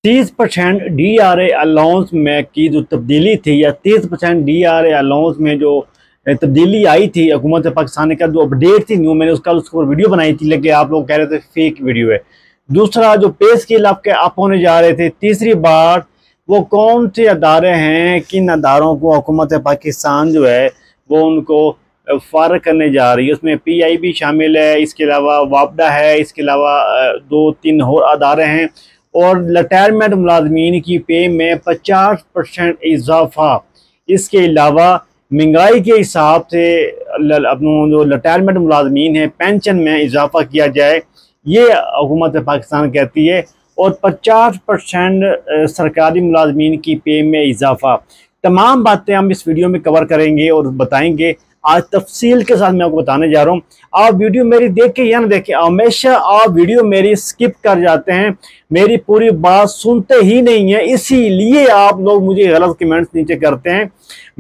30% DRA allowance में की जो तब्दीली थी, या 30% DRA अलाउंस में जो तब्दीली आई थी हुकूमत पाकिस्तान का, जो अपडेट थी न्यू, मैंने उसके ऊपर वीडियो बनाई थी, लेकिन आप लोग कह रहे थे फेक वीडियो है। दूसरा, जो पे स्केल आपके अप होने जा रहे थे। तीसरी बात, वो कौन से अदारे हैं, किन अदारों को हुकूमत पाकिस्तान जो है वो उनको फारग करने जा रही है। उसमें PIB शामिल है, इसके अलावा वापडा है, इसके अलावा 2-3 और अदारे हैं। और रिटायरमेंट मुलाजमीन की पे में 50% इजाफा। इसके अलावा महंगाई के हिसाब से अपनों जो रिटायरमेंट मुलाजमीन है पेंशन में इजाफा किया जाए, ये हुकूमत पाकिस्तान कहती है। और 50% सरकारी मुलाजमीन की पे में इजाफा। तमाम बातें हम इस वीडियो में कवर करेंगे और बताएंगे। आज तफसील के साथ मैं आपको बताने जा रहा हूँ। आप वीडियो मेरी देख के या ना देखें, हमेशा आप वीडियो मेरी स्किप कर जाते हैं, मेरी पूरी बात सुनते ही नहीं है, इसीलिए आप लोग मुझे गलत कमेंट्स नीचे करते हैं।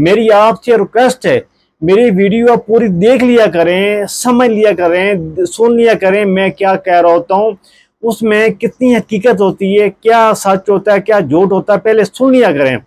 मेरी आपसे रिक्वेस्ट है, मेरी वीडियो आप पूरी देख लिया करें, समझ लिया करें, सुन लिया करें मैं क्या कह रहा होता हूँ, उसमें कितनी हकीकत होती है, क्या सच होता है, क्या झूठ होता है, पहले सुन लिया करें।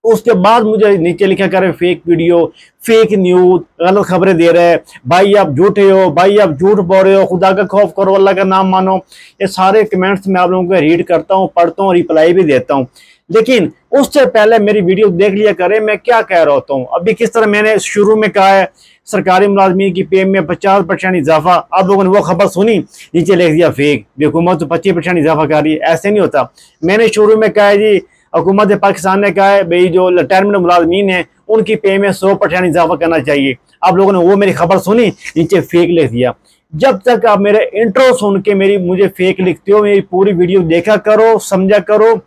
उसके बाद मुझे नीचे लिखा करें फेक वीडियो, फेक न्यूज, गलत खबरें दे रहे हैं, भाई आप झूठे हो, भाई आप झूठ बोल रहे हो, खुदा का खौफ करो, अल्लाह का नाम मानो। ये सारे कमेंट्स मैं आप लोगों को रीड करता हूँ, पढ़ता हूँ, रिप्लाई भी देता हूँ। लेकिन उससे पहले मेरी वीडियो देख लिया करें मैं क्या कह रहा होता हूँ। अभी किस तरह मैंने शुरू में कहा है सरकारी मुलाजमीन की पे में 50% इजाफा, आप लोगों ने वो खबर सुनी, नीचे लिख दिया फेक, हुकूमत तो 25% इजाफा कर रही है। ऐसे नहीं होता। मैंने शुरू में कहा है जी, हुकूमत पाकिस्तान ने कहा है भाई जो रिटायरमेंट मुलाजमीन है उनकी पे में 100% इजाफा करना चाहिए। आप लोगों ने वो मेरी खबर सुनी, नीचे फेक लिख दिया। जब तक आप मेरे इंट्रो सुन के मुझे फेक लिखते हो, मेरी पूरी वीडियो देखा करो, समझा करो।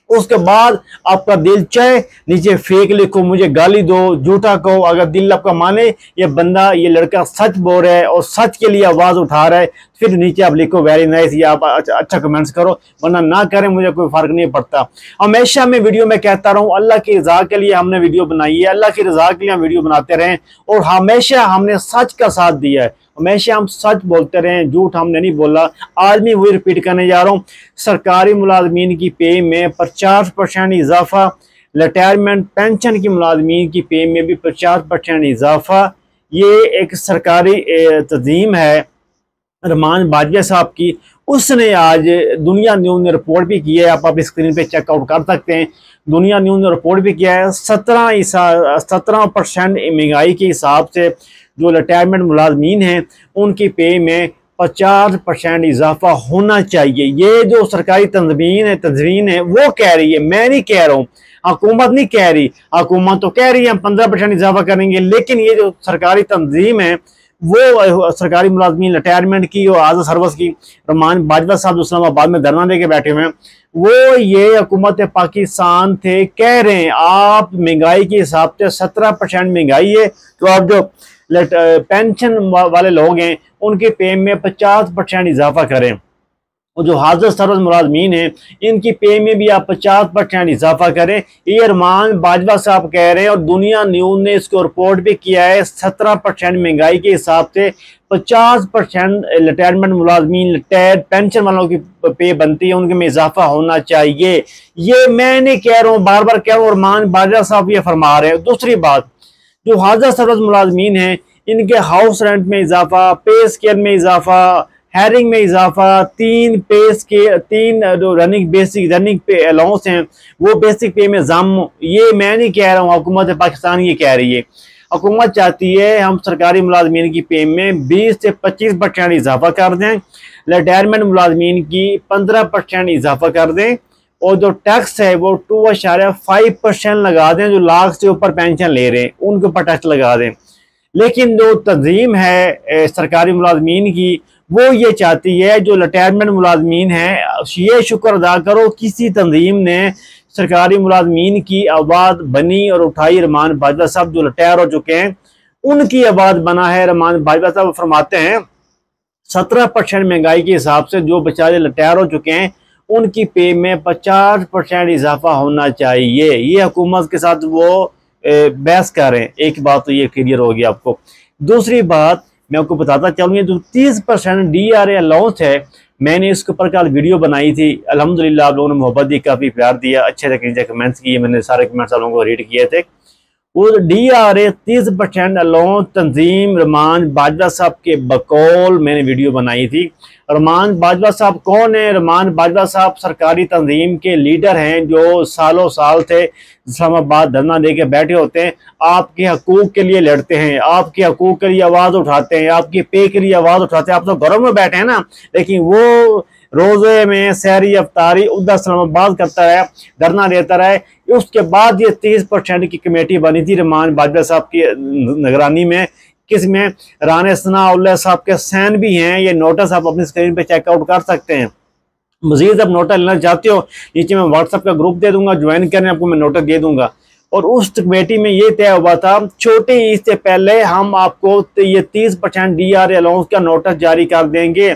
उसके बाद आपका दिल चाहे नीचे फेक लिखो, मुझे गाली दो, झूठा कहो, अगर दिल आपका माने ये बंदा, ये लड़का सच बोल रहा है और सच के लिए आवाज उठा रहा है, फिर नीचे आप लिखो वेरी नाइस, या आप अच्छा कमेंट्स करो, वरना ना करें, मुझे कोई फर्क नहीं पड़ता। हमेशा मैं वीडियो में कहता रहूं, अल्लाह की रजा के लिए हमने वीडियो बनाई है, अल्लाह की रजा के लिए हम वीडियो बनाते रहें, और हमेशा हमने सच का साथ दिया है, हमेशा हम सच बोलते रहे, झूठ हमने नहीं बोला। आज मैं वही रिपीट करने जा रहा हूँ, सरकारी मुलाजमीन की पे में 50% इजाफा, रिटायरमेंट पेंशन की मुलाजमीन की पे में भी 50% इजाफा। ये एक सरकारी तंजीम है रहमान बाजवा साहब की, उसने आज दुनिया न्यूज़ ने रिपोर्ट भी की है, आप अपनी स्क्रीन पे चेकआउट कर सकते हैं। दुनिया न्यूज़ ने रिपोर्ट भी किया है, 17% महंगाई के हिसाब से जो रिटायरमेंट मुलाजमीन हैं उनकी पे में 50% इजाफा होना चाहिए। ये जो सरकारी तंजीम है वो कह रही है, मैं नहीं कह रहा हूँ, हुकूमत नहीं कह रही। हुकूमत तो कह रही है हम 15% इजाफा करेंगे, लेकिन ये जो सरकारी तंजीम है वो सरकारी मुलाजमीन रिटायरमेंट की और आज़ाद सर्विस की, रहमान बाजवा साहब इस्लामाबाद में धरना देके बैठे हुए हैं, वो ये हुकूमत पाकिस्तान थे कह रहे हैं आप महंगाई के हिसाब से 17% महंगाई है, तो आप जो पेंशन वाले लोग हैं उनके पे में 50% इजाफा करें, और जो हाजिर सर्विस मुलाजमीन हैं इनकी पे में भी आप 50% इजाफा करें। ये रहमान बाजवा साहब कह रहे हैं, और दुनिया न्यूज़ ने इसको रिपोर्ट भी किया है। 17% महंगाई के हिसाब से 50% रिटायरमेंट मुलाजमीन पेंशन वालों की पे बनती है, उनके में इजाफा होना चाहिए। ये मैं नहीं कह रहा हूँ, बार बार कह रहा हूँ, रहमान बाजवा साहब ये फरमा रहे हैं। दूसरी बात, जो हाजिर सर्विस मुलाजमीन हैं इनके हाउस रेंट में इजाफा, पे स्केल में इजाफा, हैरिंग में इजाफा, 3 जो बेसिक रनिंग पे अलाउंस हैं वो बेसिक पे में जम, ये मैं नहीं कह रहा हूँ, हुकूमत पाकिस्तान ये कह रही है। हुकूमत चाहती है हम सरकारी मुलाजमीन की पे में 20 से 25% इजाफा कर दें, रिटायरमेंट मुलाजमीन की 15% इजाफा कर दें, और जो टैक्स है वो 2.5% लगा दें, जो लाख से ऊपर पेंशन ले रहे हैं उनके ऊपर टैक्स लगा दें। लेकिन जो तंजीम है सरकारी मुलाजमीन की, वो ये चाहती है जो रिटायरमेंट मुलाजमीन है, ये शुक्र अदा करो किसी तंजीम ने सरकारी मुलाजमीन की आवाज़ बनी और उठाई। रहमान बाजवा साहब जो रिटायर हो चुके हैं उनकी आवाज़ बना है। रहमान बाजवा साहब फरमाते हैं 17% महंगाई के हिसाब से जो बेचारे रिटायर हो चुके हैं उनकी पे में 50% इजाफा होना चाहिए। ये हुकूमत के साथ वो बहस कर रहे हैं। एक बात तो ये क्लियर होगी आपको। दूसरी बात मैं आपको बताता चलूँ, जो 30% DRA अलाउंस है मैंने इसके ऊपर कल वीडियो बनाई थी। अल्हम्दुलिल्लाह आप लोगों ने मोहब्बत दी, काफ़ी प्यार दिया, अच्छे तरीके कमेंट्स किए, मैंने सारे कमेंट्स आप लोगों को रीड किए थे। वो DRA 30% अलाउंस तंजीम रहमान बाजवा साहब के बकौल मैंने वीडियो बनाई थी। रहमान बाजवा साहब कौन है? रहमान बाजवा साहब सरकारी तंजीम के लीडर हैं जो सालों साल थे इस्लामाबाद धरना दे के बैठे होते हैं, आपके हकूक के लिए लड़ते हैं, आपके हकूक के लिए आवाज़ उठाते हैं, आपके पे के लिए आवाज़ उठाते हैं। आप तो घरों में बैठे हैं ना, लेकिन वो रोजे में सहरी अफ्तारी उधर इस्लामाबाद करता रहे, धरना देता रहे। उसके बाद ये 30% की कमेटी बनी थी रहमान बाजवा साहब की निगरानी में, किसमें राना सनाउल्लाह साहब के सैन भी हैं। ये नोटिस आप अपनी स्क्रीन पे चेकआउट कर सकते हैं। मजीद आप नोटिस लेना चाहते हो, नीचे मैं व्हाट्सएप का ग्रुप दे दूंगा, ज्वाइन करने आपको मैं नोटिस दे दूंगा। और उस कमेटी में ये तय हुआ था, छोटी ईद से पहले हम आपको ये 30% DRA अलाउंस का नोटिस जारी कर देंगे।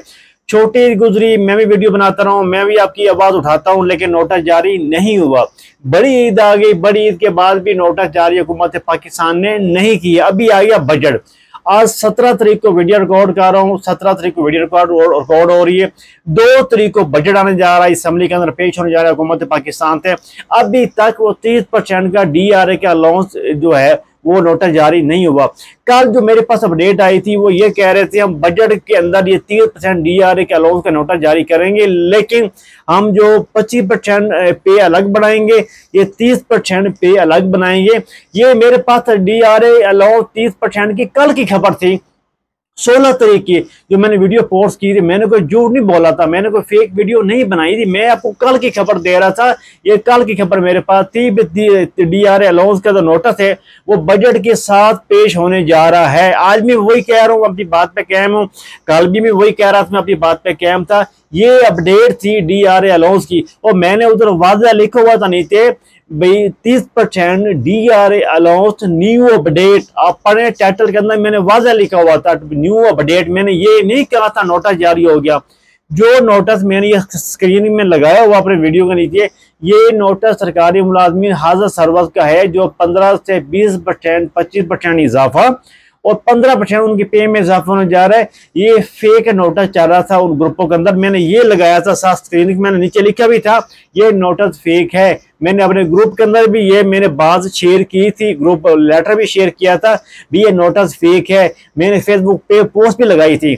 छोटी ईद गुजरी, मैं भी वीडियो बनाता रहा हूँ, मैं भी आपकी आवाज़ उठाता हूँ, लेकिन नोटिस जारी नहीं हुआ। बड़ी ईद आ गई, बड़ी ईद के बाद भी नोटिस जारी हुकूमत पाकिस्तान ने नहीं किया। अभी आ गया बजट। आज 17 तारीख को वीडियो रिकॉर्ड कर रहा हूँ, 17 तारीख को वीडियो रिकॉर्ड हो रही है। 2 तारीख को बजट आने जा रहा है, असम्बली के अंदर पेश होने जा रहा है हुकूमत पाकिस्तान से। अभी तक वो 30% का DRA का अलाउंस जो है वो नोटिस जारी नहीं हुआ। कल जो मेरे पास अपडेट आई थी वो ये कह रहे थे हम बजट के अंदर ये 30% DRA के अलाउंस का नोटिस जारी करेंगे, लेकिन हम जो 25% पे अलग बनाएंगे, ये 30% पे अलग बनाएंगे। ये मेरे पास DRA अलाउंस 30% की कल की खबर थी, 16 तारीख की, जो मैंने वीडियो पोस्ट की थी। मैंने कोई झूठ नहीं बोला था, मैंने कोई फेक वीडियो नहीं बनाई थी, मैं आपको कल की खबर दे रहा था। ये कल की खबर मेरे पास थी। DRA अलाउंस का जो नोटिस है वो बजट के साथ पेश होने जा रहा है। आज मैं वही कह रहा हूँ, अपनी बात पे कायम हूँ, कल भी मैं वही कह रहा था, मैं अपनी बात पे कायम था। ये अपडेट थी DRA अलाउंस की, और मैंने उधर वाज़ह लिखा हुआ था नीचे भाई 30% DRA अलाउंस न्यू अपडेट। आप पढ़े टाइटल के अंदर मैंने वाज़ह लिखा हुआ था न्यू अपडेट। मैंने ये नहीं कहा था नोटिस जारी हो गया। जो नोटिस मैंने ये स्क्रीन में लगाया हुआ अपने वीडियो के नीचे, ये नोटिस सरकारी मुलाजमीन हाजिर सर्विस का है, जो 15 से 20%, 25% इजाफा और 15% उनकी पे में इजाफा होने जा रहा है। ये फेक नोटिस चल रहा था उन ग्रुपों के अंदर, मैंने ये लगाया था साथ स्क्रीन, मैंने नीचे लिखा भी था ये नोटिस फेक है। मैंने अपने ग्रुप के अंदर भी ये मैंने बात शेयर की थी, ग्रुप लेटर भी शेयर किया था भी ये नोटिस फेक है। मैंने फेसबुक पे पोस्ट भी लगाई थी।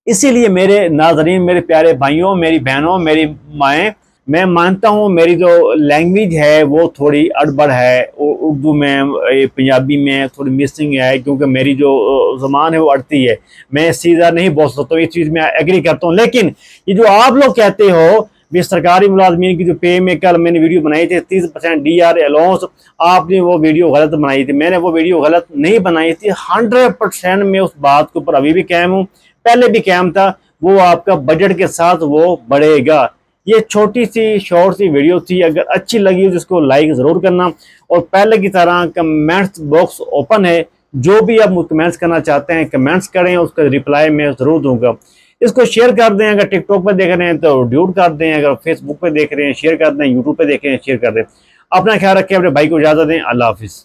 इसीलिए मेरे नाजरीन, मेरे प्यारे भाइयों, मेरी बहनों, मेरी माएँ, मैं मानता हूँ मेरी जो लैंग्वेज है वो थोड़ी अड़बड़ है, उर्दू में, पंजाबी में थोड़ी मिसिंग है, क्योंकि मेरी जो ज़बान है वो अड़ती है, मैं सीधा नहीं बोल सकता हूँ। ये चीज़ मैं एग्री करता हूँ। लेकिन ये जो आप लोग कहते हो भी सरकारी मुलाजमीन की जो पे में, कल मैंने वीडियो बनाई थी 30% DRA अलाउंस, आपने वो वीडियो गलत बनाई थी। मैंने वो वीडियो गलत नहीं बनाई थी, 100% मैं उस बात के ऊपर अभी भी कायम हूँ, पहले भी कायम था। वो आपका बजट के साथ वो बढ़ेगा। ये छोटी सी शॉर्ट सी वीडियो थी, अगर अच्छी लगी हो जिसको लाइक ज़रूर करना, और पहले की तरह कमेंट्स बॉक्स ओपन है, जो भी आप कमेंट्स करना चाहते हैं कमेंट्स करें, उसका रिप्लाई मैं ज़रूर दूंगा। इसको शेयर कर दें, अगर टिकटॉक पे देख रहे हैं तो ड्यूट कर दें, अगर फेसबुक पे देख रहे हैं शेयर कर दें, यूट्यूब पे देख रहे हैं शेयर कर दें। अपना ख्याल रखें, अपने भाई को इजाज़त दें। अल्लाह हाफिज़।